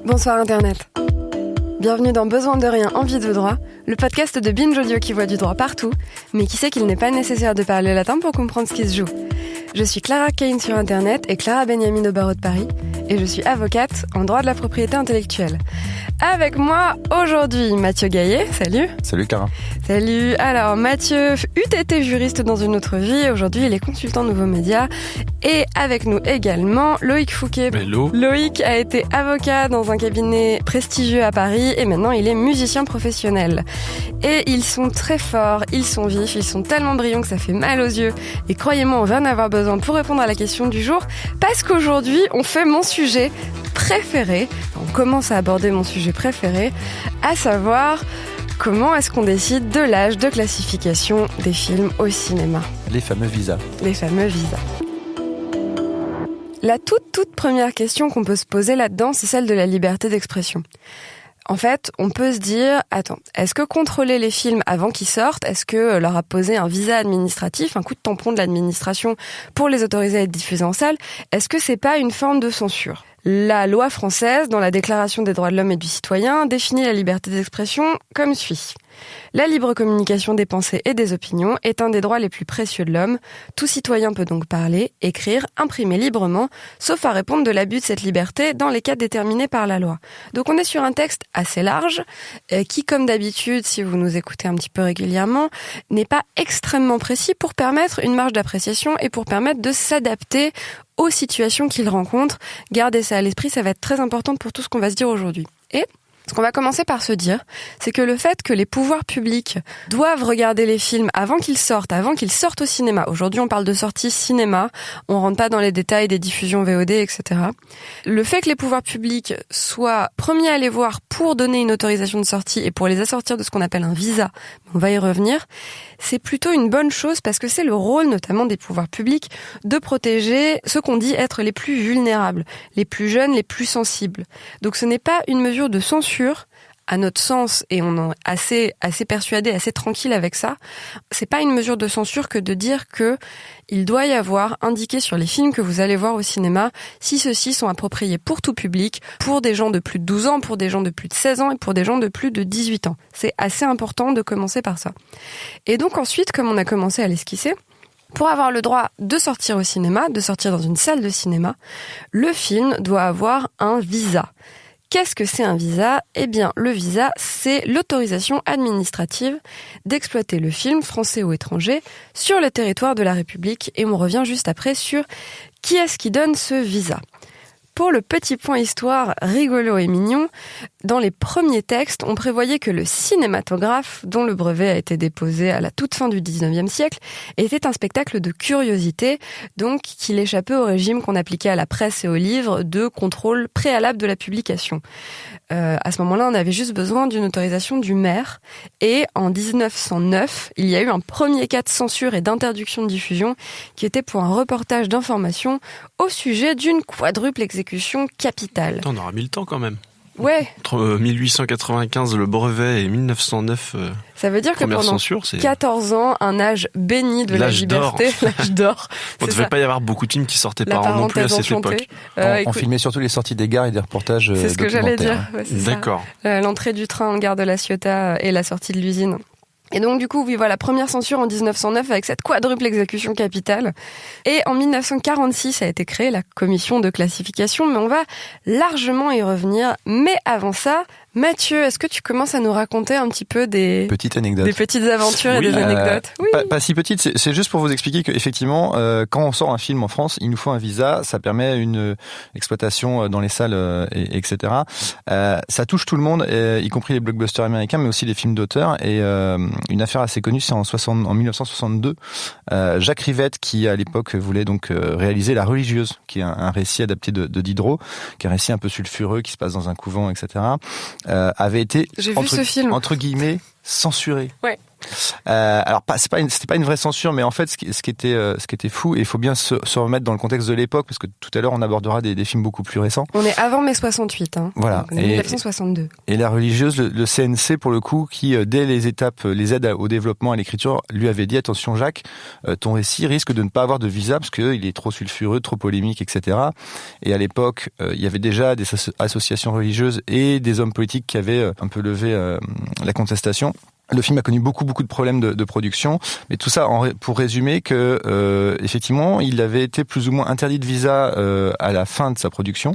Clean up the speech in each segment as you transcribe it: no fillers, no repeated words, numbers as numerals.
Bonsoir Internet. Bienvenue dans Besoin de rien, envie de droit, le podcast de Binge Audio qui voit du droit partout, mais qui sait qu'il n'est pas nécessaire de parler latin pour comprendre ce qui se joue. Je suis Clara Kane sur Internet et Clara Benyamin au barreau de Paris, et je suis avocate en droit de la propriété intellectuelle. Avec moi aujourd'hui Mathieu Gaillet, salut. Salut Clara. Salut. Alors Mathieu eût été juriste dans une autre vie, et aujourd'hui il est consultant nouveaux médias. Et avec nous également Loïc Fouquet. Hello. Loïc a été avocat dans un cabinet prestigieux à Paris et maintenant il est musicien professionnel. Et ils sont très forts, ils sont vifs, ils sont tellement brillants que ça fait mal aux yeux. Et croyez-moi, on va en avoir besoin pour répondre à la question du jour, parce qu'aujourd'hui on fait mon sujet préféré. On commence à aborder mon sujet préféré, à savoir comment est-ce qu'on décide de l'âge de classification des films au cinéma. Les fameux visas. Les fameux visas. La toute première question qu'on peut se poser là-dedans, c'est celle de la liberté d'expression. En fait, on peut se dire, attends, est-ce que contrôler les films avant qu'ils sortent, est-ce que leur apposer un visa administratif, un coup de tampon de l'administration pour les autoriser à être diffusés en salle, est-ce que c'est pas une forme de censure ? La loi française, dans la Déclaration des droits de l'homme et du citoyen, définit la liberté d'expression comme suit. La libre communication des pensées et des opinions est un des droits les plus précieux de l'homme. Tout citoyen peut donc parler, écrire, imprimer librement, sauf à répondre de l'abus de cette liberté dans les cas déterminés par la loi. Donc on est sur un texte assez large, qui, comme d'habitude, si vous nous écoutez un petit peu régulièrement, n'est pas extrêmement précis pour permettre une marge d'appréciation et pour permettre de s'adapter aux situations qu'il rencontre. Gardez ça à l'esprit, ça va être très important pour tout ce qu'on va se dire aujourd'hui. Et ce qu'on va commencer par se dire, c'est que le fait que les pouvoirs publics doivent regarder les films avant qu'ils sortent au cinéma. Aujourd'hui, on parle de sortie cinéma, on rentre pas dans les détails des diffusions VOD, etc. Le fait que les pouvoirs publics soient premiers à les voir pour donner une autorisation de sortie et pour les assortir de ce qu'on appelle un visa, on va y revenir, c'est plutôt une bonne chose parce que c'est le rôle notamment des pouvoirs publics de protéger ceux qu'on dit être les plus vulnérables, les plus jeunes, les plus sensibles. Donc ce n'est pas une mesure de censure à notre sens, et on est assez persuadé, assez tranquille avec ça. C'est pas une mesure de censure que de dire que il doit y avoir indiqué sur les films que vous allez voir au cinéma si ceux-ci sont appropriés pour tout public, pour des gens de plus de 12 ans, pour des gens de plus de 16 ans et pour des gens de plus de 18 ans. C'est assez important de commencer par ça. Et donc ensuite, comme on a commencé à l'esquisser, pour avoir le droit de sortir au cinéma, de sortir dans une salle de cinéma, le film doit avoir un visa. Qu'est-ce que c'est un visa ? Eh bien, le visa, c'est l'autorisation administrative d'exploiter le film, français ou étranger, sur le territoire de la République. Et on revient juste après sur qui est-ce qui donne ce visa. Pour le petit point histoire rigolo et mignon, dans les premiers textes, on prévoyait que le cinématographe, dont le brevet a été déposé à la toute fin du 19e siècle, était un spectacle de curiosité, donc qu'il échappait au régime qu'on appliquait à la presse et aux livres de contrôle préalable de la publication. À ce moment-là, on avait juste besoin d'une autorisation du maire. Et en 1909, il y a eu un premier cas de censure et d'interdiction de diffusion qui était pour un reportage d'information au sujet d'une quadruple exécution capitale. Attends, on aura mis le temps quand même. Ouais. Entre 1895, le brevet, et 1909, ça veut dire que pendant censure, c'est 14 ans, un âge béni de la liberté, l'âge d'or. Il ne devait pas y avoir beaucoup de films qui sortaient par an non plus à cette époque. On filmait surtout les sorties des gares et des reportages c'est ce que j'allais dire. Ouais, D'accord. L'entrée du train en gare de La Ciotat et la sortie de l'usine. Et donc du coup, oui, voilà, première censure en 1909 avec cette quadruple exécution capitale. Et en 1946 a été créée la commission de classification, mais on va largement y revenir. Mais avant ça, Mathieu, est-ce que tu commences à nous raconter un petit peu des petites anecdotes, des petites aventures et des anecdotes? Oui. Pas si petites, c'est juste pour vous expliquer qu'effectivement, quand on sort un film en France, il nous faut un visa, ça permet une exploitation dans les salles, etc. Ça touche tout le monde, y compris les blockbusters américains, mais aussi les films d'auteur. Et une affaire assez connue, c'est en 1962, Jacques Rivette, qui à l'époque voulait donc réaliser La Religieuse, qui est un récit adapté de Diderot, qui est un récit un peu sulfureux, qui se passe dans un couvent, etc. Avait été J'ai vu ce film. entre guillemets censuré. Ouais. Alors c'était pas une vraie censure, mais en fait ce qui était fou, et il faut bien se remettre dans le contexte de l'époque, parce que tout à l'heure on abordera des films beaucoup plus récents. On est avant mai 68, hein. Voilà. Donc, on est 1962. Et la religieuse, le CNC pour le coup, qui dès les aides au développement, à l'écriture, lui avait dit attention Jacques, ton récit risque de ne pas avoir de visa parce qu'il est trop sulfureux, trop polémique, etc. Et à l'époque, il y avait déjà des associations religieuses et des hommes politiques qui avaient un peu levé la contestation. Le film a connu beaucoup de problèmes de production, mais tout ça pour résumer que effectivement il avait été plus ou moins interdit de visa à la fin de sa production,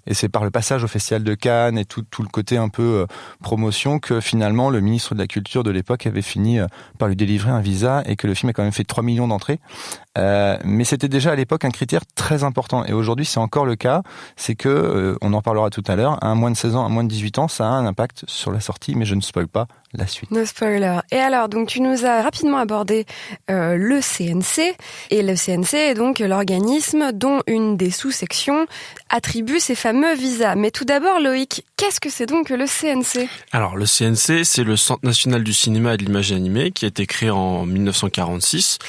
et c'est par le passage au Festival de Cannes et tout le côté un peu promotion que finalement le ministre de la Culture de l'époque avait fini par lui délivrer un visa, et que le film a quand même fait 3 millions d'entrées. Mais c'était déjà à l'époque un critère très important, et aujourd'hui c'est encore le cas. C'est que, on en parlera tout à l'heure, à un moins de 16 ans, à moins de 18 ans, ça a un impact sur la sortie, mais je ne spoil pas la suite. No spoiler. Et alors, donc tu nous as rapidement abordé le CNC, et le CNC est donc l'organisme dont une des sous-sections attribue ces fameux visas. Mais tout d'abord, Loïc, qu'est-ce que c'est donc que le CNC ? Alors, le CNC, c'est le Centre national du cinéma et de l'image animée, qui a été créé en 1946.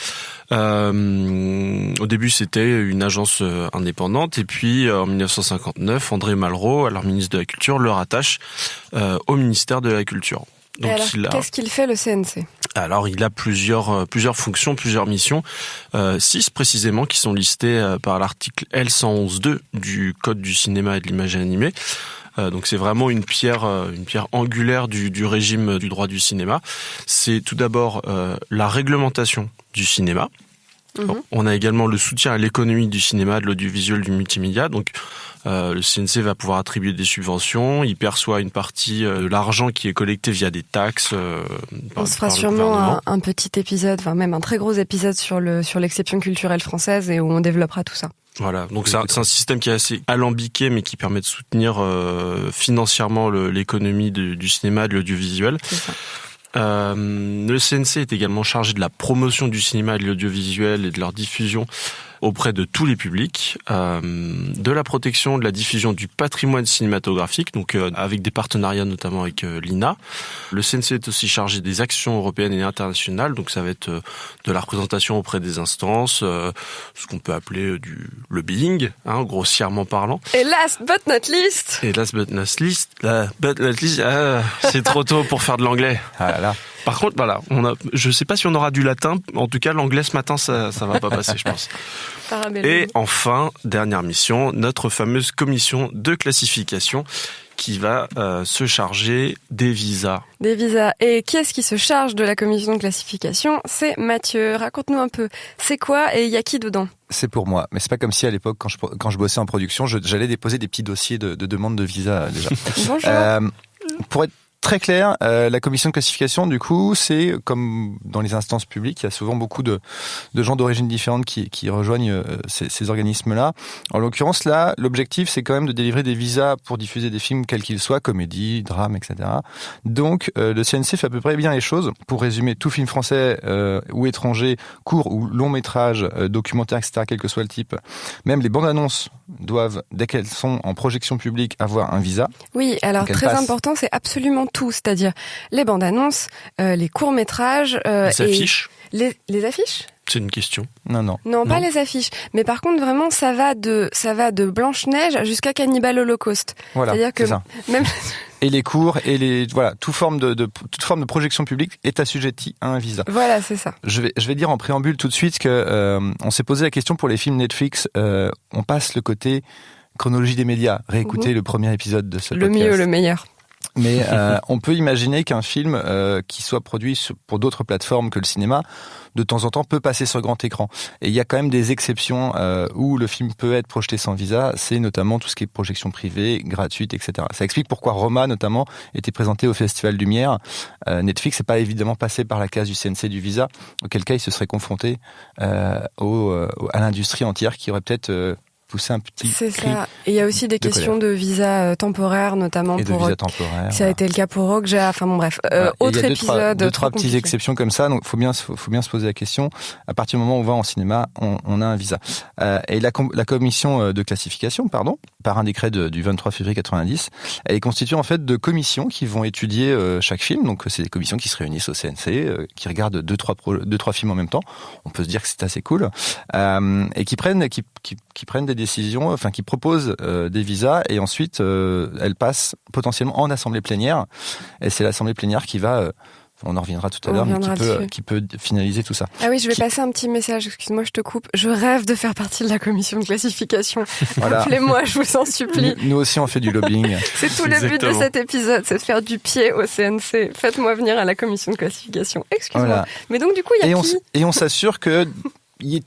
Au début, c'était une agence indépendante, et puis en 1959, André Malraux, alors ministre de la Culture, le rattache au ministère de la Culture. Donc, et alors, qu'est-ce qu'il fait le CNC ? Alors, il a plusieurs fonctions, plusieurs missions, 6 précisément, qui sont listées par l'article L111.2 du Code du cinéma et de l'image animée. Donc c'est vraiment une pierre angulaire du régime du droit du cinéma. C'est tout d'abord la réglementation du cinéma. Bon, on a également le soutien à l'économie du cinéma, de l'audiovisuel, du multimédia. Donc le CNC va pouvoir attribuer des subventions. Il perçoit une partie de l'argent qui est collecté via des taxes. On se fera sûrement un petit épisode, enfin même un très gros épisode sur l'exception culturelle française, et où on développera tout ça. Voilà, donc c'est un système qui est assez alambiqué, mais qui permet de soutenir financièrement l'économie du cinéma et de l'audiovisuel. C'est ça. Le CNC est également chargé de la promotion du cinéma et de l'audiovisuel et de leur diffusion auprès de tous les publics, de la protection, de la diffusion du patrimoine cinématographique, donc avec des partenariats notamment avec l'INA. Le CNC est aussi chargé des actions européennes et internationales, donc ça va être de la représentation auprès des instances, ce qu'on peut appeler du lobbying, grossièrement parlant. Et last but not least, c'est trop tôt pour faire de l'anglais. Ah là là. Par contre, voilà, je sais pas si on aura du latin. En tout cas, l'anglais ce matin, ça va pas passer, je pense. Et enfin, dernière mission, notre fameuse commission de classification qui va se charger des visas. Des visas. Et qui est-ce qui se charge de la commission de classification ? C'est Mathieu. Raconte-nous un peu. C'est quoi et il y a qui dedans ? C'est pour moi, mais c'est pas comme si à l'époque, quand je bossais en production, j'allais déposer des petits dossiers de demande de visa déjà. Bonjour. Pour être très clair, la commission de classification, du coup, c'est comme dans les instances publiques, il y a souvent beaucoup de gens d'origines différentes qui rejoignent ces organismes-là. En l'occurrence, là, l'objectif, c'est quand même de délivrer des visas pour diffuser des films quels qu'ils soient, comédie, drame, etc. Donc, le CNC fait à peu près bien les choses. Pour résumer, tout film français ou étranger, court ou long métrage, documentaire, etc., quel que soit le type, même les bandes annonces doivent, dès qu'elles sont en projection publique, avoir un visa. Oui, alors très important, c'est absolument tout, c'est-à-dire les bandes annonces, les courts-métrages, les affiches. Les affiches ? C'est une question. Non, pas les affiches. Mais par contre, vraiment, ça va de Blanche-Neige jusqu'à Cannibal Holocaust. Voilà, c'est-à-dire que c'est ça. Même et les cours et toute forme de projection publique est assujettie à un visa. Voilà, c'est ça. Je vais dire en préambule tout de suite que on s'est posé la question pour les films Netflix. On passe le côté chronologie des médias. Réécoutez le premier épisode de ce podcast. Le mieux, le meilleur. Mais on peut imaginer qu'un film qui soit produit pour d'autres plateformes que le cinéma, de temps en temps, peut passer sur grand écran. Et il y a quand même des exceptions où le film peut être projeté sans visa. C'est notamment tout ce qui est projection privée, gratuite, etc. Ça explique pourquoi Roma, notamment, était présenté au Festival Lumière. Netflix n'est pas évidemment passé par la case du CNC du visa, auquel cas il se serait confronté à l'industrie entière qui aurait peut-être pousser un petit C'est cri. ça. Et il y a aussi des questions de visa temporaire, notamment Et de pour... visa temporaire. Ça a été le cas pour Okja. Enfin bon, bref. Voilà. Autre il y a épisode. deux, trois trop petites exceptions comme ça. Donc, faut bien se poser la question. À partir du moment où on va en cinéma, on a un visa. Et la commission de classification, par un décret du 23 février 90, elle est constituée en fait de commissions qui vont étudier chaque film. Donc, c'est des commissions qui se réunissent au CNC, qui regardent deux, trois films en même temps. On peut se dire que c'est assez cool. Et qui prennent des décisions, enfin qui proposent des visas, et ensuite elles passent potentiellement en assemblée plénière, et c'est l'assemblée plénière qui va on en reviendra tout à l'heure, mais qui peut finaliser tout ça. Ah oui, je vais passer un petit message, excuse-moi, je te coupe. Je rêve de faire partie de la commission de classification. Voilà. Appelez-moi, je vous en supplie. Nous aussi, on fait du lobbying. C'est tout le but de cet épisode, c'est de faire du pied au CNC. Faites-moi venir à la commission de classification. Excuse-moi. Voilà. Mais donc, du coup, il y a et on s'assure que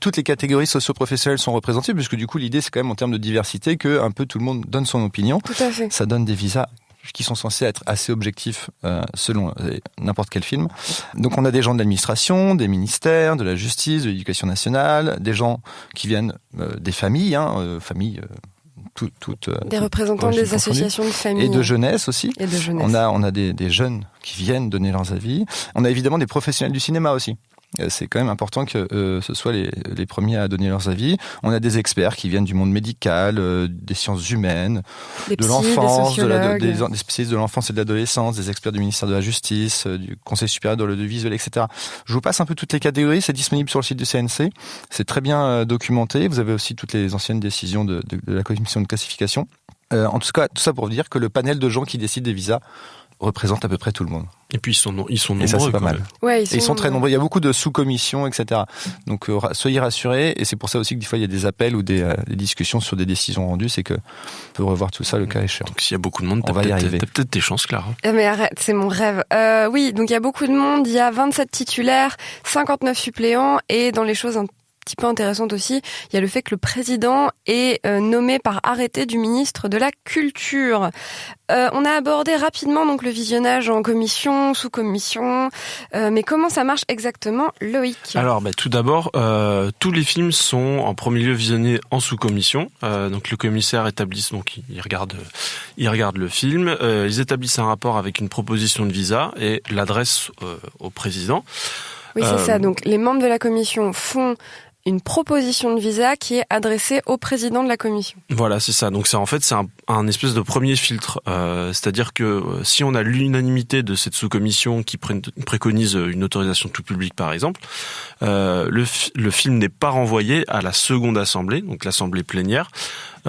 toutes les catégories socio-professionnelles sont représentées, puisque du coup, l'idée, c'est quand même en termes de diversité que un peu tout le monde donne son opinion. Tout à fait. Ça donne des visas qui sont censés être assez objectifs selon n'importe quel film. Donc on a des gens de l'administration, des ministères, de la justice, de l'éducation nationale, des gens qui viennent des familles, des représentants des associations de familles. Et de jeunesse aussi. Et de jeunesse. On a des jeunes qui viennent donner leurs avis. On a évidemment des professionnels du cinéma aussi. C'est quand même important que ce soit les premiers à donner leurs avis. On a des experts qui viennent du monde médical, des sciences humaines, de l'enfance, des spécialistes de l'enfance et de l'adolescence, des experts du ministère de la Justice, du Conseil supérieur de l'audiovisuel, etc. Je vous passe un peu toutes les catégories. C'est disponible sur le site du CNC. C'est très bien documenté. Vous avez aussi toutes les anciennes décisions de la commission de classification. En tout cas, tout ça pour vous dire que le panel de gens qui décident des visas représente à peu près tout le monde. Et puis ils sont nombreux. Et ça, c'est pas mal. Ouais, ils sont très nombreux. Il y a beaucoup de sous-commissions, etc. Donc soyez rassurés. Et c'est pour ça aussi que des fois il y a des appels ou des discussions sur des décisions rendues. C'est que on peut revoir tout ça le cas échéant. Donc s'il y a beaucoup de monde, t'as peut-être des chances, Clara. Mais arrête, c'est mon rêve. Oui, donc il y a beaucoup de monde. Il y a 27 titulaires, 59 suppléants, et dans les choses un petit peu intéressante aussi, il y a le fait que le président est nommé par arrêté du ministre de la Culture. On a abordé rapidement donc le visionnage en commission, sous-commission, mais comment ça marche exactement, Loïc ? Alors, tout d'abord, tous les films sont en premier lieu visionnés en sous-commission. Donc le commissaire établit, donc il regarde le film, ils établissent un rapport avec une proposition de visa et l'adresse au président. Oui, c'est ça. Donc les membres de la commission font une proposition de visa qui est adressée au président de la commission. Voilà, c'est ça. Donc c'est un espèce de premier filtre. C'est-à-dire que si on a l'unanimité de cette sous-commission qui préconise une autorisation tout public, par exemple, le film n'est pas renvoyé à la seconde assemblée, donc l'assemblée plénière. Et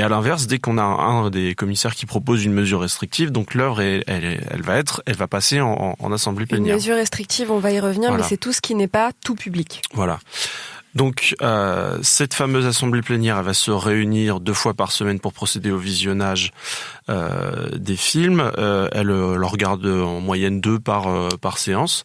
à l'inverse, dès qu'on a un des commissaires qui propose une mesure restrictive, donc l'œuvre elle va passer en assemblée plénière. Une mesure restrictive, on va y revenir, voilà. Mais c'est tout ce qui n'est pas tout public. Voilà. Donc cette fameuse assemblée plénière, elle va se réunir 2 fois par semaine pour procéder au visionnage des films. Elle regarde en moyenne 2 par séance.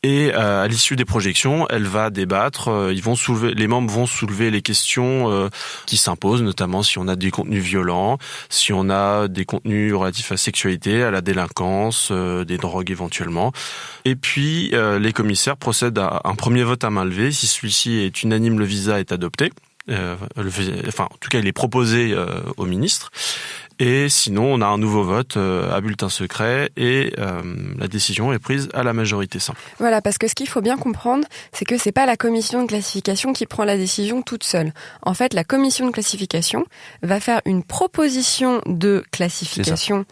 Et à l'issue des projections, elle va débattre. Les membres vont soulever les questions qui s'imposent, notamment si on a des contenus violents, si on a des contenus relatifs à la sexualité, à la délinquance, des drogues éventuellement. Et puis les commissaires procèdent à un premier vote à main levée. Si celui-ci est unanime, le visa est adopté. En tout cas, il est proposé au ministre. Et sinon, on a un nouveau vote à bulletin secret et la décision est prise à la majorité simple. Voilà, parce que ce qu'il faut bien comprendre, c'est que c'est pas la commission de classification qui prend la décision toute seule. En fait, la commission de classification va faire une proposition de classification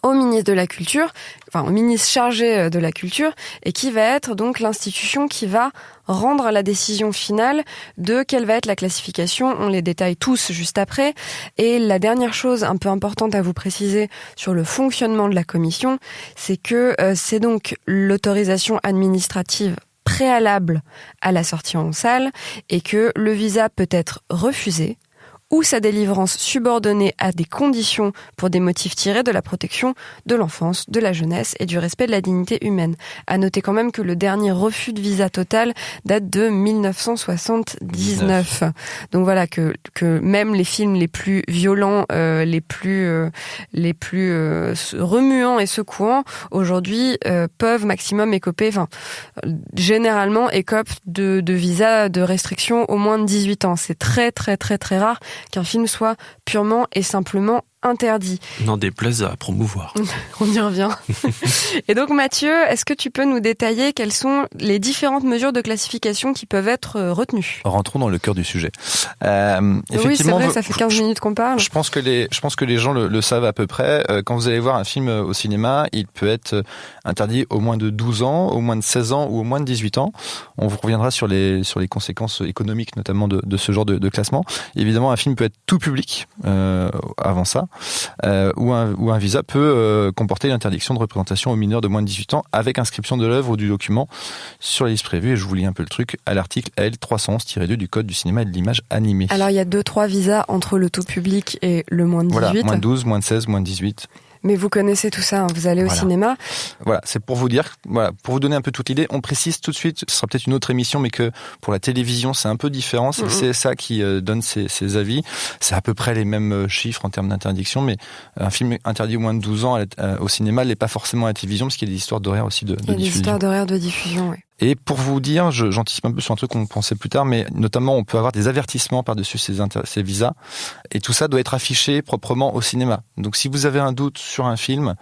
au ministre de la Culture, au ministre chargé de la Culture, et qui va être donc l'institution qui va rendre la décision finale de quelle va être la classification. On les détaille tous juste après. Et la dernière chose un peu importante à vous préciser sur le fonctionnement de la commission, c'est que c'est donc l'autorisation administrative préalable à la sortie en salle et que le visa peut être refusé ou sa délivrance subordonnée à des conditions pour des motifs tirés de la protection de l'enfance, de la jeunesse et du respect de la dignité humaine. À noter quand même que le dernier refus de visa total date de 1979. Donc voilà que même les films les plus violents, les plus remuants et secouants aujourd'hui peuvent maximum écoper, généralement écopent de visa de restriction au moins de 18 ans. C'est très très très très rare qu'un film soit purement et simplement interdit. N'en déplaise à promouvoir. On y revient. Et donc Mathieu, est-ce que tu peux nous détailler quelles sont les différentes mesures de classification qui peuvent être retenues ? Rentrons dans le cœur du sujet. Oui, c'est vrai, ça fait 15 minutes qu'on parle. Je pense que les gens le savent à peu près. Quand vous allez voir un film au cinéma, il peut être interdit au moins de 12 ans, au moins de 16 ans ou au moins de 18 ans. On vous reviendra sur les conséquences économiques notamment de ce genre de classement. Évidemment, un film peut être tout public avant ça. Ou un visa peut comporter l'interdiction de représentation aux mineurs de moins de 18 ans avec inscription de l'œuvre ou du document sur les listes prévues. Et je vous lis un peu le truc à l'article L311-2 du Code du cinéma et de l'image animée. Alors il y a 2-3 visas entre le tout public et le moins de 18. Voilà, moins de 12, moins de 16, moins de 18. Mais vous connaissez tout ça, vous allez au cinéma. Voilà, c'est pour vous dire, pour vous donner un peu toute l'idée. On précise tout de suite, ce sera peut-être une autre émission, mais que pour la télévision, c'est un peu différent. C'est le CSA qui donne ses avis. C'est à peu près les mêmes chiffres en termes d'interdiction, mais un film interdit au moins de 12 ans au cinéma l'est pas forcément à la télévision, parce qu'il y a des histoires d'horaires aussi de diffusion. Il y a des histoires d'horaires de diffusion, oui. Et pour vous dire, j'anticipe un peu sur un truc qu'on pensait plus tard, mais notamment on peut avoir des avertissements par-dessus ces visas, et tout ça doit être affiché proprement au cinéma. Donc si vous avez un doute sur un film,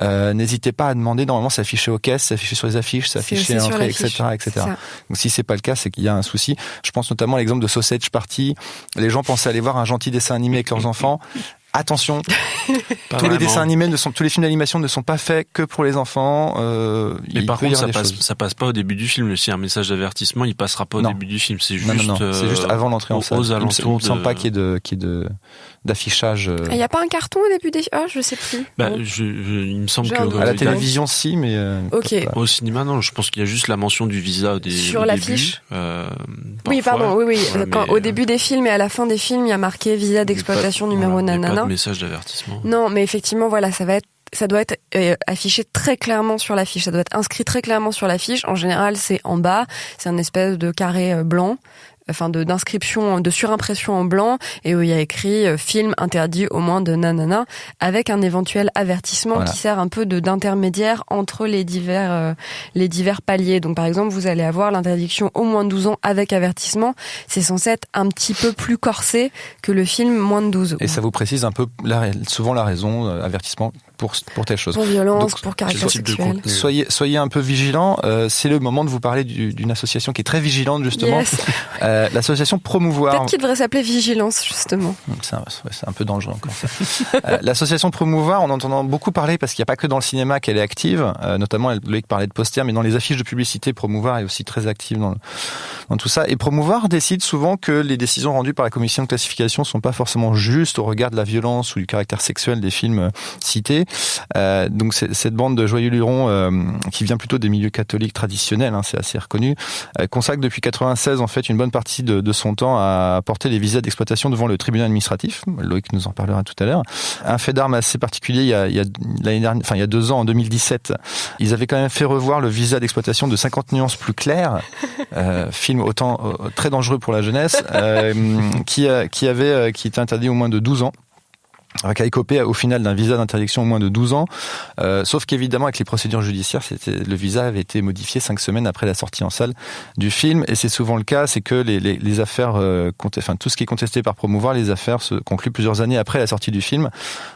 n'hésitez pas à demander. Normalement, c'est affiché aux caisses, c'est affiché sur les affiches, c'est affiché à l'entrée, etc., etc. Donc si c'est pas le cas, c'est qu'il y a un souci. Je pense notamment à l'exemple de Sausage Party. Les gens pensaient aller voir un gentil dessin animé avec leurs enfants. Attention, tous les dessins animés tous les films d'animation ne sont pas faits que pour les enfants. Mais par contre, ça passe pas au début du film. S'il y a un message d'avertissement, il passera pas au début du film. C'est juste, c'est juste avant l'entrée en salle. Aux alentours. Il me semble pas qu'il y ait d'affichage. Il n'y a pas un carton au début des... je sais plus. Il me semble que... À la télévision, si, mais... Ok. Au cinéma, non. Je pense qu'il y a juste la mention du visa sur l'affiche. Oui, pardon. Oui. Au début des films et à la fin des films, il y a marqué visa d'exploitation numéro nanana. Pas de message d'avertissement. Non, mais effectivement, voilà, ça doit être affiché très clairement sur l'affiche. Ça doit être inscrit très clairement sur l'affiche. En général, c'est en bas. C'est un espèce de carré blanc. D'inscription, de surimpression en blanc, et où il y a écrit film interdit au moins de nanana, avec un éventuel avertissement qui sert un peu d'intermédiaire entre les divers paliers. Donc par exemple, vous allez avoir l'interdiction au moins de 12 ans avec avertissement. C'est censé être un petit peu plus corsé que le film moins de 12. Et ça vous précise un peu souvent la raison, avertissement pour telle chose. Pour violence, pour caractère sexuel. Soyez un peu vigilants. C'est le moment de vous parler d'une association qui est très vigilante justement. Yes. L'association Promouvoir. Peut-être qu'il devrait s'appeler Vigilance, justement. C'est un peu dangereux encore ça. L'association Promouvoir, on en entend beaucoup parler parce qu'il n'y a pas que dans le cinéma qu'elle est active, notamment Loïc parlait de posters, mais dans les affiches de publicité, Promouvoir est aussi très active dans tout ça. Et Promouvoir décide souvent que les décisions rendues par la commission de classification sont pas forcément justes au regard de la violence ou du caractère sexuel des films cités. Donc cette bande de joyeux lurons qui vient plutôt des milieux catholiques traditionnels, c'est assez reconnu, consacre depuis 96 en fait une bonne partie de son temps à porter les visas d'exploitation devant le tribunal administratif. Loïc nous en parlera tout à l'heure. Un fait d'armes assez particulier, il y a 2 ans, en 2017, ils avaient quand même fait revoir le visa d'exploitation de 50 nuances plus claires, film très dangereux pour la jeunesse, qui était interdit au moins de 12 ans. Qui a écopé au final d'un visa d'interdiction au moins de 12 ans, sauf qu'évidemment avec les procédures judiciaires, le visa avait été modifié 5 semaines après la sortie en salle du film, et c'est souvent le cas, c'est que les affaires, tout ce qui est contesté par Promouvoir, les affaires se concluent plusieurs années après la sortie du film,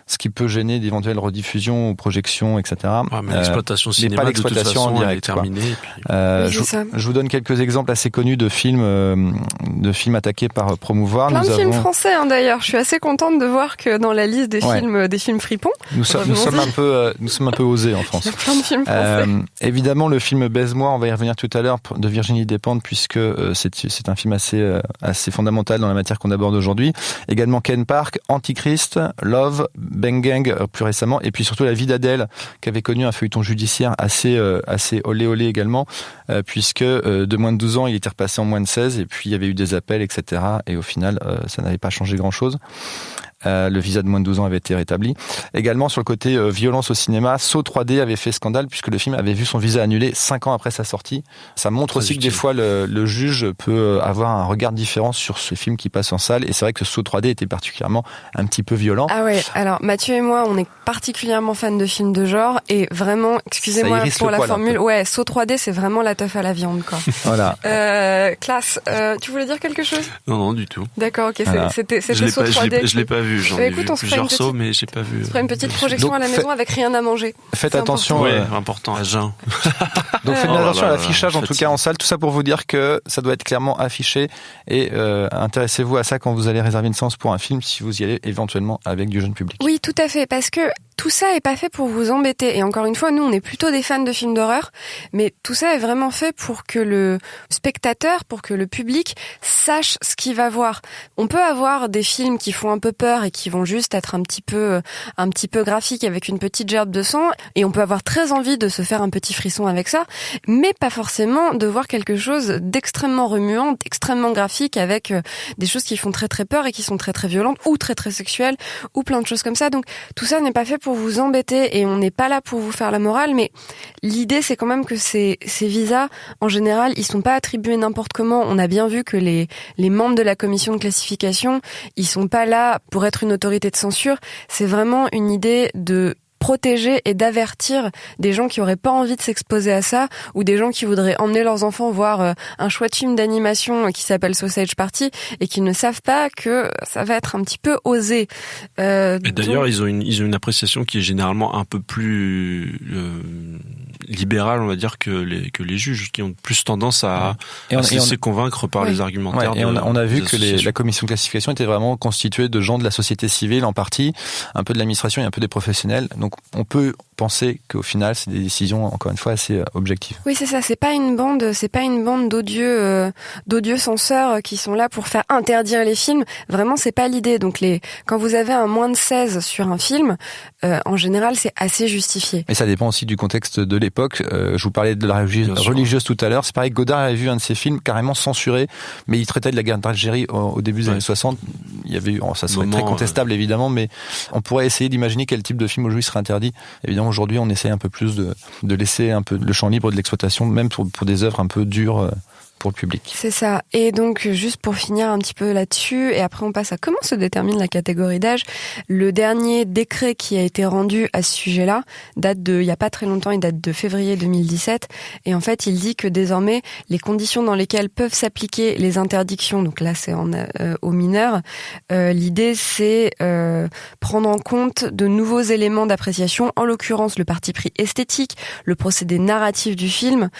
ce qui peut gêner d'éventuelles rediffusions ou projections, etc. Mais l'exploitation cinéma, de toute façon, elle est terminée. Je vous donne quelques exemples assez connus de films attaqués par Promouvoir. Plein de films français d'ailleurs. Je suis assez contente de voir que dans la liste des films fripons. Nous sommes un peu osés en France. Il y a plein de films français. Évidemment, le film Baise-moi, on va y revenir tout à l'heure, de Virginie Despentes, puisque c'est un film assez fondamental dans la matière qu'on aborde aujourd'hui. Également Ken Park, Antichrist, Love, Bang Gang plus récemment, et puis surtout La vie d'Adèle, qui avait connu un feuilleton judiciaire assez olé olé également, puisque de moins de 12 ans, il était repassé en moins de 16, et puis il y avait eu des appels, etc. Et au final, ça n'avait pas changé grand-chose. Le visa de moins de 12 ans avait été rétabli. Également, sur le côté violence au cinéma, Saw 3D avait fait scandale puisque le film avait vu son visa annulé 5 ans après sa sortie. Ça montre aussi que des fois, le juge peut avoir un regard différent sur ce film qui passe en salle. Et c'est vrai que Saw 3D était particulièrement un petit peu violent. Ah ouais, alors Mathieu et moi, on est particulièrement fans de films de genre. Et vraiment, excusez-moi pour la formule, ouais, Saw 3D, c'est vraiment la teuf à la viande, quoi. Voilà. Classe, tu voulais dire quelque chose ? Non, du tout. D'accord, ok, voilà. c'était Saw 3D. Je l'ai pas vu. J'en ai vu plusieurs sauts, mais j'ai pas vu. On se fera une petite projection donc, à la maison avec rien à manger. Faites attention. Important à jeun. Donc faites attention à l'affichage, en tout cas en salle. Tout ça pour vous dire que ça doit être clairement affiché. Et intéressez-vous à ça quand vous allez réserver une séance pour un film, si vous y allez éventuellement avec du jeune public. Oui, tout à fait, parce que tout ça est pas fait pour vous embêter. Et encore une fois, nous, on est plutôt des fans de films d'horreur, mais tout ça est vraiment fait pour que le spectateur, pour que le public sache ce qu'il va voir. On peut avoir des films qui font un peu peur et qui vont juste être un petit peu graphiques avec une petite gerbe de sang, et on peut avoir très envie de se faire un petit frisson avec ça, mais pas forcément de voir quelque chose d'extrêmement remuant, d'extrêmement graphique, avec des choses qui font très très peur et qui sont très très violentes, ou très très sexuelles, ou plein de choses comme ça. Donc tout ça n'est pas fait pour vous embêter, et on n'est pas là pour vous faire la morale, mais l'idée c'est quand même que ces visas, en général, ils sont pas attribués n'importe comment. On a bien vu que les membres de la commission de classification, ils sont pas là pour être une autorité de censure. C'est vraiment une idée de protéger et d'avertir des gens qui auraient pas envie de s'exposer à ça, ou des gens qui voudraient emmener leurs enfants voir un chouette film d'animation qui s'appelle Sausage Party et qui ne savent pas que ça va être un petit peu osé. Et d'ailleurs, ils ont une appréciation qui est généralement un peu plus libérale, on va dire, que les juges, qui ont plus tendance à se laisser convaincre par les argumentaires. Et on a vu que la commission de classification était vraiment constituée de gens de la société civile en partie, un peu de l'administration et un peu des professionnels. Donc on peut penser qu'au final, c'est des décisions, encore une fois, assez objectives. Oui, c'est ça. C'est pas une bande d'odieux censeurs qui sont là pour faire interdire les films. Vraiment, c'est pas l'idée. Donc quand vous avez un moins de 16 sur un film, en général, c'est assez justifié. Et ça dépend aussi du contexte de l'époque. Je vous parlais de la religieuse tout à l'heure. C'est pareil, Godard avait vu un de ses films carrément censuré, mais il traitait de la guerre d'Algérie au début des années 60. Il y avait ça serait très contestable, évidemment, mais on pourrait essayer d'imaginer quel type de film aujourd'hui serait interdit. Évidemment, aujourd'hui, on essaie un peu plus de laisser un peu le champ libre de l'exploitation, même pour des œuvres un peu dures pour le public. C'est ça. Et donc, juste pour finir un petit peu là-dessus, et après on passe à comment se détermine la catégorie d'âge. Le dernier décret qui a été rendu à ce sujet-là il y a pas très longtemps, il date de février 2017. Et en fait, il dit que désormais, les conditions dans lesquelles peuvent s'appliquer les interdictions, donc là c'est aux mineurs, l'idée c'est prendre en compte de nouveaux éléments d'appréciation, en l'occurrence le parti pris esthétique, le procédé narratif du film,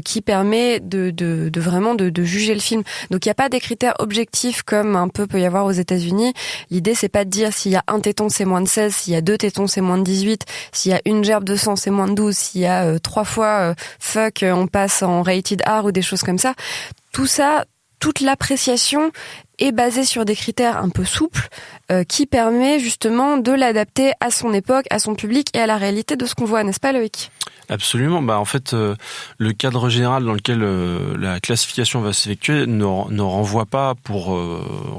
qui permet de vraiment de juger le film. Donc il n'y a pas des critères objectifs comme un peu peut y avoir aux États-Unis. L'idée c'est pas de dire s'il y a un téton c'est moins de 16, s'il y a 2 tétons c'est moins de 18, s'il y a une gerbe de sang c'est moins de 12, s'il y a 3 fois fuck on passe en rated R ou des choses comme ça. Tout ça, toute l'appréciation est basée sur des critères un peu souples qui permet justement de l'adapter à son époque, à son public et à la réalité de ce qu'on voit, n'est-ce pas Loïc ? Absolument. En fait, le cadre général dans lequel la classification va s'effectuer ne renvoie pas,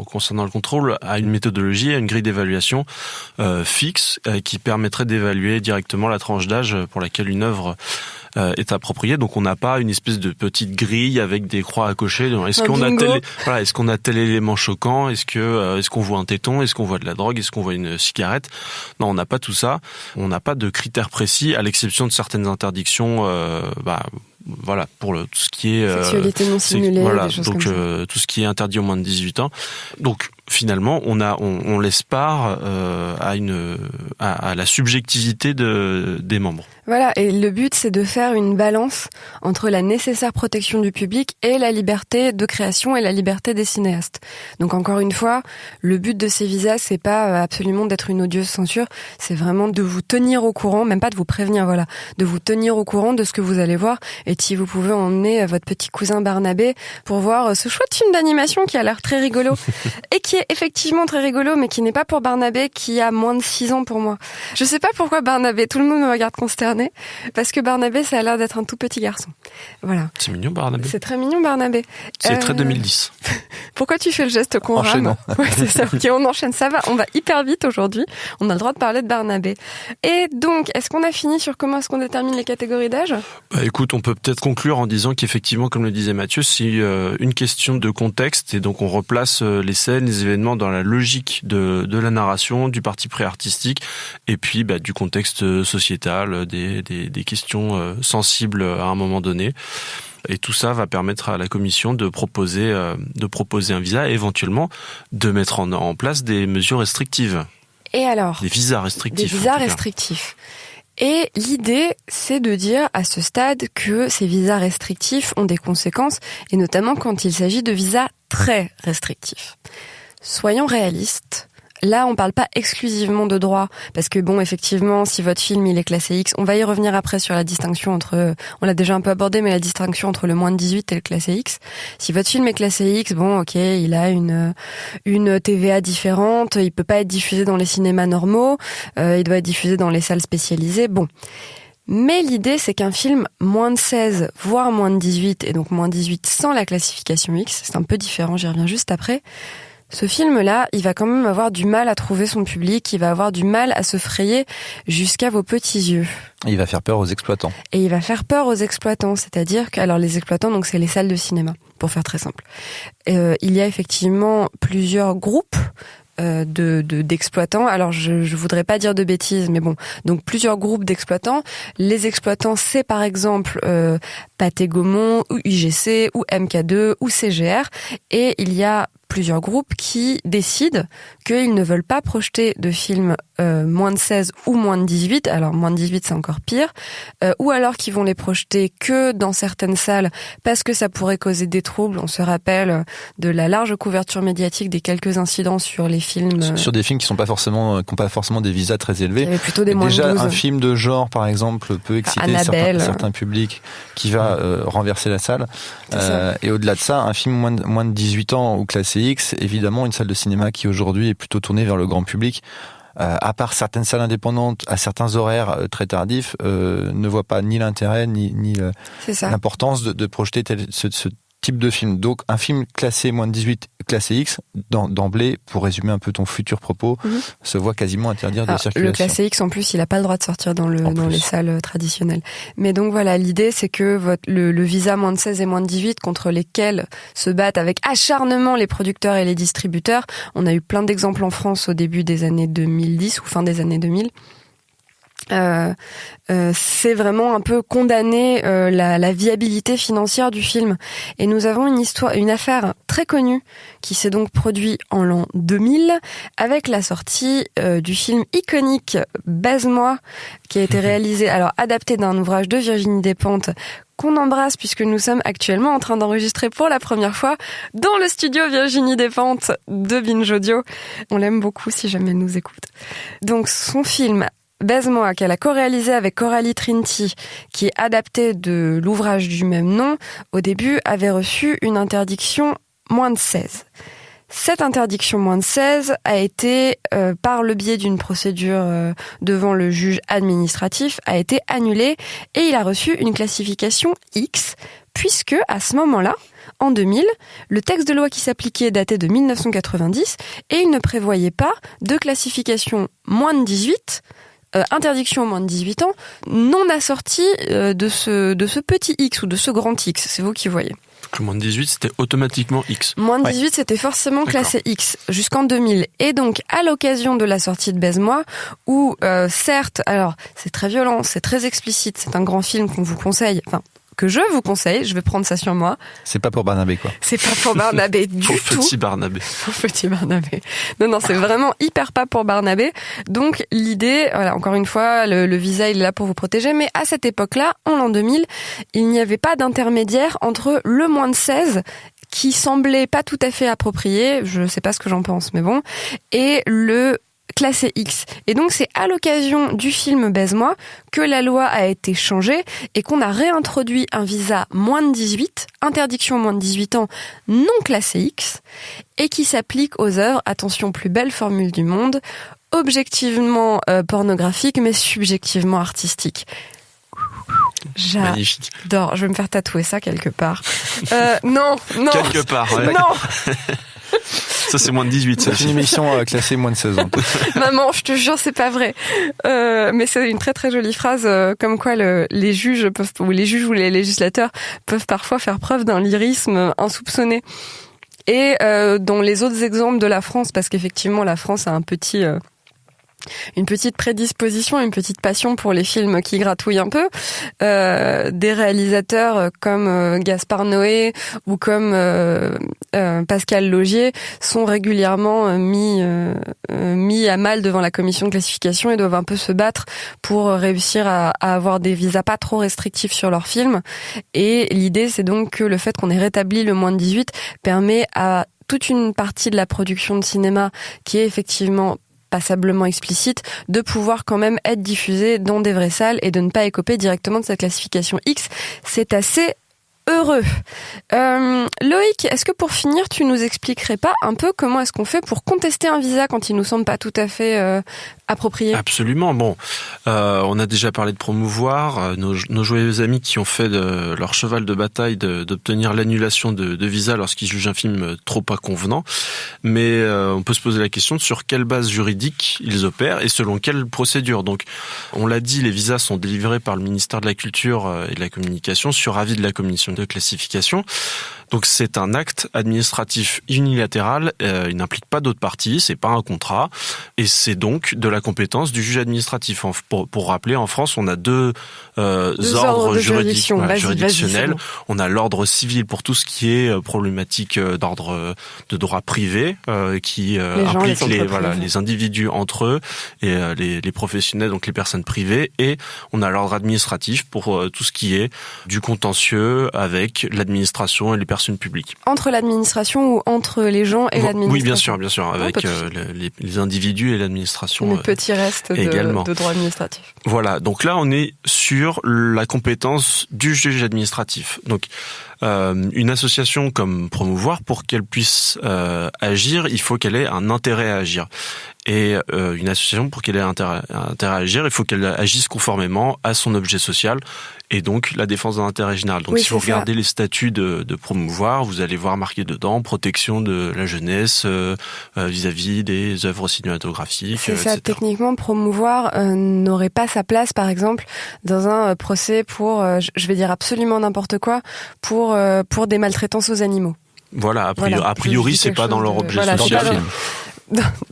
concernant le contrôle, à une méthodologie, à une grille d'évaluation fixe qui permettrait d'évaluer directement la tranche d'âge pour laquelle une œuvre est appropriée. Donc on n'a pas une espèce de petite grille avec des croix à cocher. Est-ce qu'on a tel élément choquant ? Est-ce qu'on voit un téton ? Est-ce qu'on voit de la drogue ? Est-ce qu'on voit une cigarette ? Non, on n'a pas tout ça. On n'a pas de critères précis, à l'exception de certaines interdictions. Voilà, pour tout ce qui est sexualité non simulée, des choses donc comme ça. Tout ce qui est interdit aux moins de 18 ans. Donc finalement, on laisse part à la subjectivité des membres. Voilà, et le but c'est de faire une balance entre la nécessaire protection du public et la liberté de création et la liberté des cinéastes. Donc encore une fois, le but de ces visas c'est pas absolument d'être une odieuse censure, c'est vraiment de vous tenir au courant, même pas de vous prévenir, voilà, de vous tenir au courant de ce que vous allez voir. Et si vous pouvez emmener votre petit cousin Barnabé pour voir ce chouette film d'animation qui a l'air très rigolo et qui est est effectivement très rigolo, mais qui n'est pas pour Barnabé, qui a moins de 6 ans pour moi. Je sais pas pourquoi Barnabé, tout le monde me regarde consterné, parce que Barnabé, ça a l'air d'être un tout petit garçon. Voilà. C'est mignon, Barnabé. C'est très mignon, Barnabé. C'est très 2010. Pourquoi tu fais le geste qu'on rame? Enchaînons. Ouais, c'est ça. Ok, on enchaîne. Ça va, on va hyper vite aujourd'hui. On a le droit de parler de Barnabé. Et donc, est-ce qu'on a fini sur comment est-ce qu'on détermine les catégories d'âge? Écoute, on peut peut-être conclure en disant qu'effectivement, comme le disait Mathieu, c'est une question de contexte et donc on replace les scènes, les événements dans la logique de la narration, du parti pris artistique et puis du contexte sociétal, des questions sensibles à un moment donné. Et tout ça va permettre à la commission de proposer un visa et éventuellement de mettre en place des mesures restrictives. Et alors? Des visas restrictifs. Des visas restrictifs. Et l'idée, c'est de dire à ce stade que ces visas restrictifs ont des conséquences, et notamment quand il s'agit de visas très restrictifs. Soyons réalistes. Là, on parle pas exclusivement de droit, parce que bon, effectivement, si votre film il est classé X, on va y revenir après sur la distinction entre, on l'a déjà un peu abordé, mais la distinction entre le moins de 18 et le classé X. Si votre film est classé X, bon, ok, il a une TVA différente, il peut pas être diffusé dans les cinémas normaux, il doit être diffusé dans les salles spécialisées, bon. Mais l'idée, c'est qu'un film moins de 16, voire moins de 18, et donc moins de 18 sans la classification X, c'est un peu différent, j'y reviens juste après. Ce film-là, il va quand même avoir du mal à trouver son public, il va avoir du mal à se frayer jusqu'à vos petits yeux. Et il va faire peur aux exploitants. Et il va faire peur aux exploitants, c'est-à-dire que, alors les exploitants, donc c'est les salles de cinéma, pour faire très simple. Il y a effectivement plusieurs groupes d'exploitants. Alors je voudrais pas dire de bêtises, mais bon, donc plusieurs groupes d'exploitants. Les exploitants, c'est par exemple Pathé Gaumont, ou UGC, ou MK2, ou CGR, et il y a plusieurs groupes qui décident qu'ils ne veulent pas projeter de films moins de 16 ou moins de 18, alors moins de 18 c'est encore pire, ou alors qu'ils vont les projeter que dans certaines salles parce que ça pourrait causer des troubles. On se rappelle de la large couverture médiatique des quelques incidents sur les films. Sur des films qui n'ont pas forcément des visas très élevés. Il y avait plutôt des moins Déjà, de 12. Un film de genre, par exemple, peut exciter certains publics qui va renverser la salle. Et au-delà de ça, un film moins de 18 ans ou classé X, évidemment, une salle de cinéma qui aujourd'hui est plutôt tournée vers le grand public, à part certaines salles indépendantes, à certains horaires très tardifs, ne voit pas ni l'intérêt ni l'importance de projeter ce type de film. Donc un film classé moins de 18, classé X, d'emblée, pour résumer un peu ton futur propos, se voit quasiment interdire de circulation. Le classé X, en plus, il n'a pas le droit de sortir dans les salles traditionnelles. Mais donc voilà, l'idée, c'est que le visa moins de 16 et moins de 18, contre lesquels se battent avec acharnement les producteurs et les distributeurs, on a eu plein d'exemples en France au début des années 2010 ou fin des années 2000. C'est vraiment un peu condamner la viabilité financière du film. Et nous avons une affaire très connue qui s'est donc produite en l'an 2000 avec la sortie du film iconique Baise-moi, qui a été réalisé, alors adapté d'un ouvrage de Virginie Despentes, qu'on embrasse puisque nous sommes actuellement en train d'enregistrer pour la première fois dans le studio Virginie Despentes de Binge Audio. On l'aime beaucoup si jamais elle nous écoute. Donc son film Baise-moi, qu'elle a co-réalisé avec Coralie Trinity, qui est adapté de l'ouvrage du même nom, au début avait reçu une interdiction moins de 16. Cette interdiction moins de 16 a été, par le biais d'une procédure devant le juge administratif, a été annulée et il a reçu une classification X, puisque à ce moment-là, en 2000, le texte de loi qui s'appliquait datait de 1990 et il ne prévoyait pas de classification moins de 18, interdiction aux moins de 18 ans, non assortie de ce petit X ou de ce grand X. C'est vous qui voyez. Donc le moins de 18, c'était automatiquement X. Moins de 18, c'était forcément classé X jusqu'en 2000. Et donc, à l'occasion de la sortie de Baise-moi, où certes, alors c'est très violent, c'est très explicite, c'est un grand film qu'on vous conseille, que je vous conseille, je vais prendre ça sur moi. C'est pas pour Barnabé, quoi. C'est pas pour Barnabé du tout. Petit Barnabé. Petit Barnabé. Non, c'est vraiment hyper pas pour Barnabé. Donc, l'idée, voilà, encore une fois, le visa, il est là pour vous protéger. Mais à cette époque-là, en l'an 2000, il n'y avait pas d'intermédiaire entre le moins de 16, qui semblait pas tout à fait approprié, je sais pas ce que j'en pense, mais bon, et le classé X. Et donc c'est à l'occasion du film Baise-moi que la loi a été changée et qu'on a réintroduit un visa moins de 18, interdiction moins de 18 ans, non classé X, et qui s'applique aux œuvres, attention, plus belle formule du monde, objectivement pornographiques mais subjectivement artistiques. Magnifique. J'adore, je vais me faire tatouer ça quelque part. Non. Quelque part, ouais. Non. Ça, c'est moins de 18. C'est une émission classée moins de 16 ans. Maman, je te jure, c'est pas vrai. Mais c'est une très très jolie phrase, comme quoi les juges ou les législateurs peuvent parfois faire preuve d'un lyrisme insoupçonné. Et dans les autres exemples de la France, parce qu'effectivement la France a une petite prédisposition, une petite passion pour les films qui gratouillent un peu. Des réalisateurs comme Gaspard Noé ou comme Pascal Laugier sont régulièrement mis à mal devant la commission de classification et doivent un peu se battre pour réussir à avoir des visas pas trop restrictifs sur leurs films. Et l'idée, c'est donc que le fait qu'on ait rétabli le moins de 18 permet à toute une partie de la production de cinéma qui est effectivement passablement explicite, de pouvoir quand même être diffusé dans des vraies salles et de ne pas écoper directement de cette classification X. C'est assez heureux. Loïc, est-ce que pour finir, tu nous expliquerais pas un peu comment est-ce qu'on fait pour contester un visa quand il nous semble pas tout à fait approprié? Absolument. Bon, on a déjà parlé de promouvoir nos joyeux amis qui ont fait de leur cheval de bataille d'obtenir l'annulation de visa lorsqu'ils jugent un film trop inconvenant. Mais on peut se poser la question de sur quelle base juridique ils opèrent et selon quelle procédure. Donc, on l'a dit, les visas sont délivrés par le ministère de la Culture et de la Communication sur avis de la commission de classification. Donc c'est un acte administratif unilatéral, il n'implique pas d'autres parties, c'est pas un contrat, et c'est donc de la compétence du juge administratif. Pour rappeler, en France, on a deux ordres juridictionnels. On a l'ordre civil pour tout ce qui est problématique d'ordre de droit privé, qui implique les individus entre eux et les professionnels, donc les personnes privées, et on a l'ordre administratif pour tout ce qui est du contentieux avec l'administration et les personnes publiques. Entre l'administration ou entre les gens et l'administration? Oui, bien sûr, avec les individus et l'administration. Le petit reste de droit administratif. Voilà, donc là on est sur la compétence du juge administratif. Donc une association comme Promouvoir, pour qu'elle puisse agir, il faut qu'elle ait un intérêt à agir. Et une association, pour qu'elle ait intérêt à agir, il faut qu'elle agisse conformément à son objet social et donc la défense de l'intérêt général. Donc si vous regardez les statuts de Promouvoir, vous allez voir marqué dedans protection de la jeunesse vis-à-vis des œuvres cinématographiques. C'est ça, techniquement, Promouvoir n'aurait pas sa place, par exemple, dans un procès pour, je vais dire absolument n'importe quoi, pour des maltraitances aux animaux. Voilà, a priori c'est pas dans leur objet social.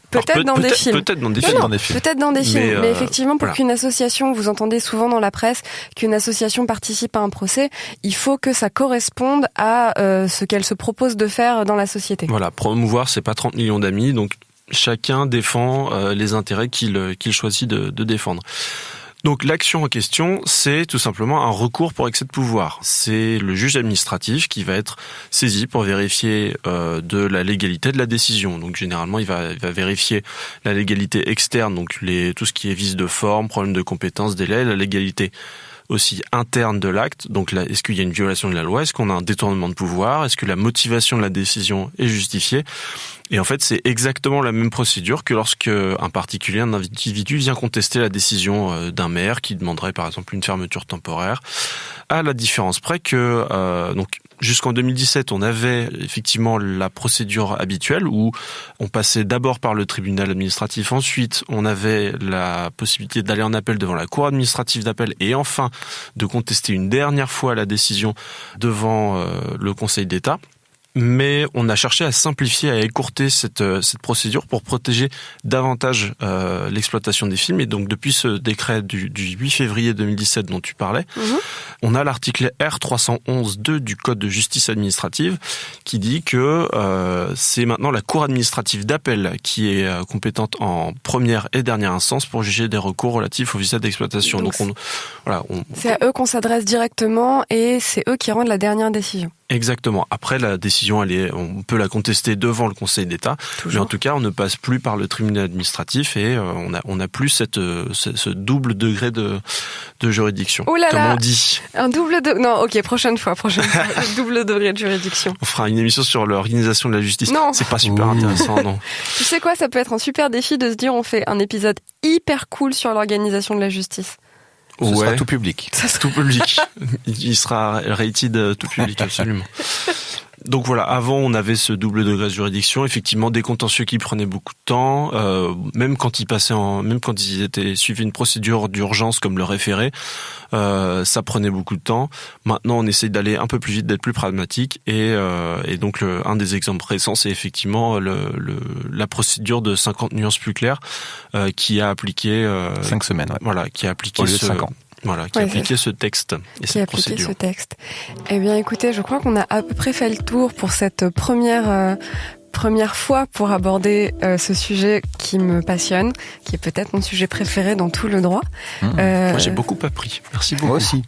Peut-être dans des films. Peut-être dans des films. Mais effectivement, pour qu'une association, vous entendez souvent dans la presse qu'une association participe à un procès, il faut que ça corresponde à ce qu'elle se propose de faire dans la société. Voilà, Promouvoir, c'est pas 30 millions d'amis, donc chacun défend les intérêts qu'il choisit de défendre. Donc l'action en question, c'est tout simplement un recours pour excès de pouvoir. C'est le juge administratif qui va être saisi pour vérifier de la légalité de la décision. Donc généralement, il va vérifier la légalité externe, donc tout ce qui est vice de forme, problème de compétence, délai, la légalité aussi interne de l'acte. Donc là, est-ce qu'il y a une violation de la loi? Est-ce qu'on a un détournement de pouvoir? Est-ce que la motivation de la décision est justifiée? Et en fait, c'est exactement la même procédure que lorsque un particulier, un individu vient contester la décision d'un maire qui demanderait par exemple une fermeture temporaire, à la différence près que donc jusqu'en 2017, on avait effectivement la procédure habituelle où on passait d'abord par le tribunal administratif, ensuite on avait la possibilité d'aller en appel devant la cour administrative d'appel et enfin de contester une dernière fois la décision devant le Conseil d'État. Mais on a cherché à simplifier, à écourter cette procédure pour protéger davantage l'exploitation des films. Et donc depuis ce décret du 8 février 2017 dont tu parlais, on a l'article R311-2 du Code de justice administrative qui dit que c'est maintenant la Cour administrative d'appel qui est compétente en première et dernière instance pour juger des recours relatifs au visa d'exploitation. Donc c'est à eux qu'on s'adresse directement et c'est eux qui rendent la dernière décision. Exactement. Après, la décision, on peut la contester devant le Conseil d'État. Toujours. Mais en tout cas, on ne passe plus par le tribunal administratif et on a plus ce double degré de juridiction. Oh là là, comme on dit. Un double degré. Non, ok, prochaine fois, le double degré de juridiction. On fera une émission sur l'organisation de la justice. Non. C'est pas super intéressant, non. Tu sais quoi, ça peut être un super défi de se dire on fait un épisode hyper cool sur l'organisation de la justice. Ce sera tout public. Tout public. Il sera rated tout public, absolument. Donc voilà, avant on avait ce double degré de juridiction, effectivement des contentieux qui prenaient beaucoup de temps, même quand ils étaient suivis une procédure d'urgence comme le référé, ça prenait beaucoup de temps. Maintenant on essaie d'aller un peu plus vite, d'être plus pragmatique et donc un des exemples récents c'est effectivement la procédure de 50 nuances plus claires qui a appliqué 5 semaines. Ouais. Voilà, qui a appliqué au lieu de 5 ans. Voilà, qui a appliqué ce texte et cette procédure. Ce texte. Eh bien, écoutez, je crois qu'on a à peu près fait le tour pour cette première fois pour aborder ce sujet qui me passionne, qui est peut-être mon sujet préféré dans tout le droit. Moi, j'ai beaucoup appris. Merci beaucoup. Moi aussi.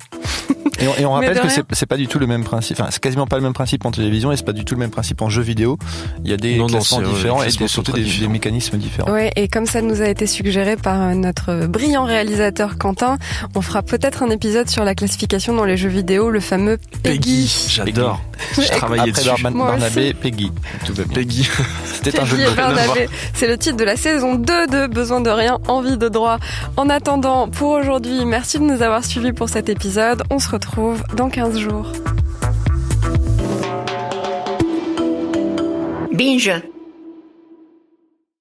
Et on rappelle que c'est pas du tout le même principe. Enfin, c'est quasiment pas le même principe en télévision et c'est pas du tout le même principe en jeu vidéo. Il y a des classements différents et surtout des mécanismes différents. Ouais, et comme ça nous a été suggéré par notre brillant réalisateur Quentin, on fera peut-être un épisode sur la classification dans les jeux vidéo, le fameux PEGI. J'adore. Je travaillais dessus. Après Barnabé, PEGI. Tout va bien. PEGI. C'était un jeu de Barnabé. C'est le titre de la saison 2 de Besoin de rien, envie de droit. En attendant, pour aujourd'hui, merci de nous avoir suivis pour cet épisode. On se retrouve dans 15 jours. Binge.